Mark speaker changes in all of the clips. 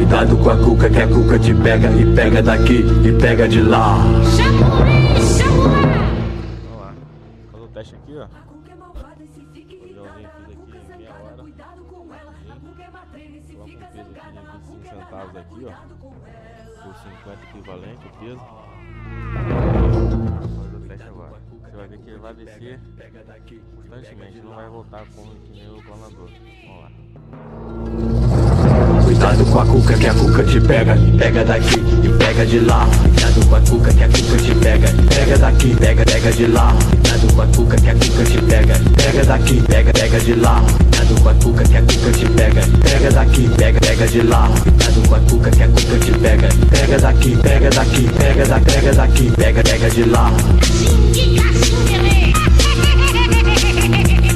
Speaker 1: Cuidado com a cuca, que a cuca te pega e pega daqui e pega de lá.
Speaker 2: Vamos lá, fazer o teste aqui, ó. Padrãozinho, fiz aqui em meia hora. Coloca um peso aqui de 25 centavos aqui, ó. Por 50 equivalente o peso. Vou fazer o teste agora. Você vai ver que ele vai descer constantemente, não vai voltar como que nem o planador. Vamos lá.
Speaker 1: Cuidado com a cuca, que a cuca te pega e pega daqui e pega de lá. Cuidado com a cuca, que a cuca te pega e pega daqui, pega de lá. Cuidado com a cuca, que a cuca te pega e pega daqui, pega de lá. Cuidado com a cuca, que a cuca te pega e pega daqui, pega de lá. Cuidado com a cuca, que a cuca te pega e pega daqui, pega daqui, pega de lá.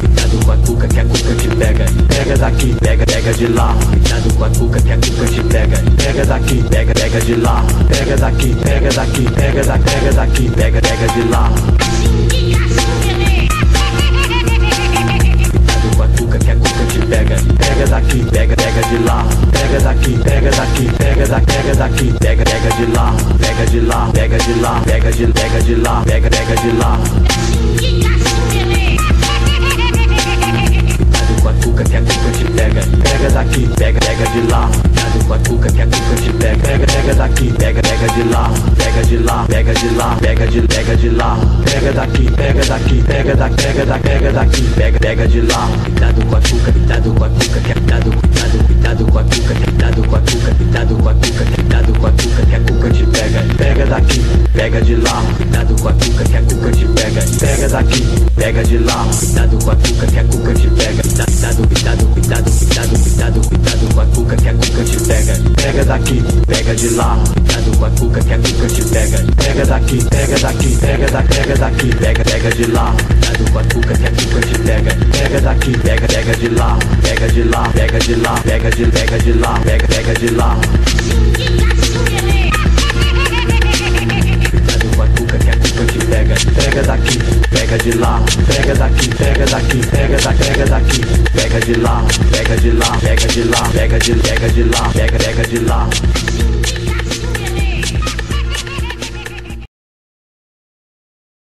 Speaker 1: Cuidado com a cuca, que a cuca te pega e pega daqui, pega de lá. Cuidado com a cuca, que a cuca te pega e pega daqui, pega de lá. Pega daqui, pega daqui, pega de lá. Cuidado com a cuca, que a cuca te pega e pega daqui, pega de lá. Pega daqui, pega daqui, pega de lá. Pega de lá, pega de lá, pega de lá, pega de lá. Com a cuca, que a cuca te pega, pega daqui, pega de lá. Cuidado com a cuca, que a cuca te pega, pega daqui, pega de lá. Pega de lá, pega de lá, pega de lá. Pega daqui, pega daqui, pega daqui, pega de lá. Cuidado com a cuca, cuidado com a cuca, que cuidado com a cuca, cuidado com a cuca, cuidado com a cuca, cuidado com a cuca, que a cuca te pega daqui, pega de lá. Cuidado com a cuca, que a cuca te pega daqui, pega de lá. Cuidado com a cuca, que a cuca te pega. Cuidado com a cuca, que a cuca te pega daqui, pega de lá. Cuidado com a cuca, que a cuca te pega daqui, pega daqui, pega de lá. Cuidado com a cuca, que a cuca te pega daqui, pega de lá. Pega de lá, pega de lá, pega de lá, pega de lá. Cuidado com a cuca, que a cuca te pega daqui, pega de lá. Pega daqui, pega daqui, pega daqui, pega de lá. Pega de lá, pega de lá, pega de lá, pega de lá.